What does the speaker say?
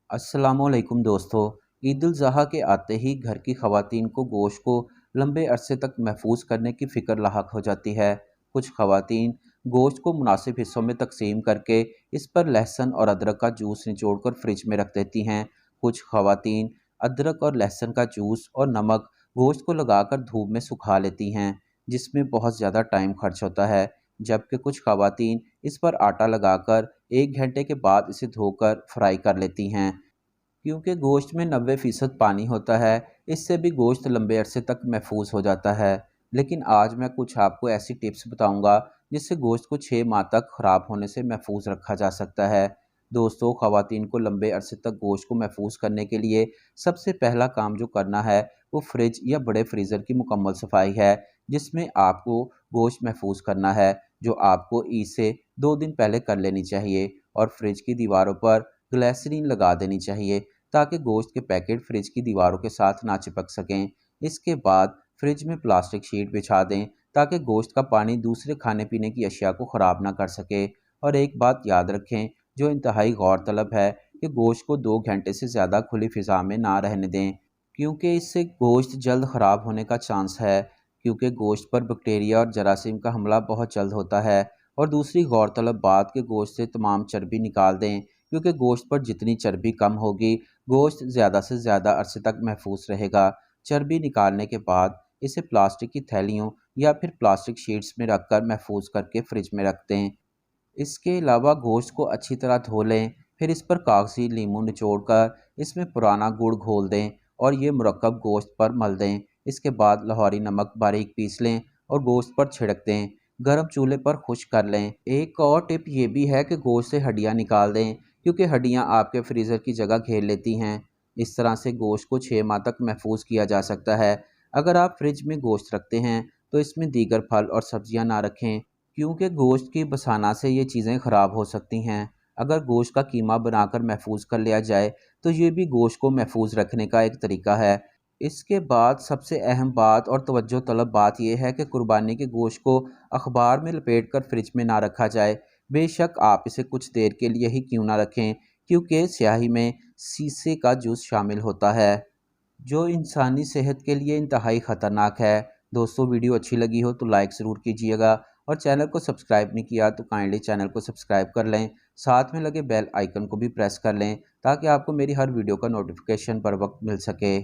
अस्सलामुअलैकुम दोस्तों। ईद उल ज़ुहा के आते ही घर की ख़वातीन को गोश्त को लंबे अरसे तक महफूज करने की फ़िक्र लाहक हो जाती है। कुछ ख़वातीन गोश्त को मुनासिब हिस्सों में तकसीम करके इस पर लहसुन और अदरक का जूस निचोड़ कर फ्रिज में रख देती हैं। कुछ ख़वातीन अदरक और लहसुन का जूस और नमक गोश्त को लगाकर धूप में सुखा लेती हैं, जिसमें बहुत ज़्यादा टाइम खर्च होता है। जबकि कुछ ख़वातीन इस पर आटा लगाकर 1 घंटे के बाद इसे धोकर फ्राई कर लेती हैं। क्योंकि गोश्त में 90% पानी होता है, इससे भी गोश्त लंबे अरसे तक महफूज हो जाता है। लेकिन आज मैं कुछ आपको ऐसी टिप्स बताऊंगा जिससे गोश्त को 6 माह तक ख़राब होने से महफूज रखा जा सकता है। दोस्तों, ख़वातीन को लंबे अरसे तक गोश्त को महफूज करने के लिए सबसे पहला काम जो करना है वो फ्रिज या बड़े फ्रीज़र की मुकम्मल सफाई है, जिसमें आपको गोश्त महफूज करना है, जो आपको ईद से 2 दिन पहले कर लेनी चाहिए। और फ्रिज की दीवारों पर ग्लिसरीन लगा देनी चाहिए ताकि गोश्त के पैकेट फ्रिज की दीवारों के साथ ना चिपक सकें। इसके बाद फ्रिज में प्लास्टिक शीट बिछा दें ताकि गोश्त का पानी दूसरे खाने पीने की अशिया को ख़राब ना कर सके। और एक बात याद रखें जो इंतहाई गौरतलब है कि गोश्त को 2 घंटे से ज़्यादा खुली फ़िज़ा में ना रहने दें, क्योंकि इससे गोश्त जल्द ख़राब होने का चांस है, क्योंकि गोश्त पर बैक्टीरिया और जरासीम का हमला बहुत जल्द होता है। और दूसरी गौरतलब बात कि गोश्त से तमाम चर्बी निकाल दें, क्योंकि गोश्त पर जितनी चर्बी कम होगी गोश्त ज़्यादा से ज़्यादा अरसे तक महफूज रहेगा। चर्बी निकालने के बाद इसे प्लास्टिक की थैलियों या फिर प्लास्टिक शीट्स में रखकर महफूज करके फ्रिज में रख दें। इसके अलावा गोश्त को अच्छी तरह धो लें, फिर इस पर कागजी नींबू निचोड़कर इसमें पुराना गुड़ घोल दें और ये मुरक्कब गोश्त पर मल दें। इसके बाद लाहौरी नमक बारीक पीस लें और गोश्त पर छिड़क दें। गरम चूल्हे पर खुश्क कर लें। एक और टिप ये भी है कि गोश्त से हड्डियाँ निकाल दें, क्योंकि हड्डियाँ आपके फ्रीज़र की जगह घेर लेती हैं। इस तरह से गोश्त को 6 माह तक महफूज किया जा सकता है। अगर आप फ्रिज में गोश्त रखते हैं तो इसमें दीगर फल और सब्जियां ना रखें, क्योंकि गोश्त की बसाना से ये चीज़ें ख़राब हो सकती हैं। अगर गोश्त का कीमा बनाकर महफूज कर लिया जाए तो ये भी गोश्त को महफूज रखने का एक तरीका है। इसके बाद सबसे अहम बात और तवज्जो तलब बात यह है कि कुर्बानी के गोश्त को अखबार में लपेट कर फ्रिज में ना रखा जाए। बेशक आप इसे कुछ देर के लिए ही क्यों ना रखें, क्योंकि स्याही में शीशे का जूस शामिल होता है, जो इंसानी सेहत के लिए इंतहाई ख़तरनाक है। दोस्तों, वीडियो अच्छी लगी हो तो लाइक ज़रूर कीजिएगा और चैनल को सब्सक्राइब नहीं किया तो काइंडली चैनल को सब्सक्राइब कर लें। साथ में लगे बेल आइकन को भी प्रेस कर लें ताकि आपको मेरी हर वीडियो का नोटिफिकेशन बर वक्त मिल सके।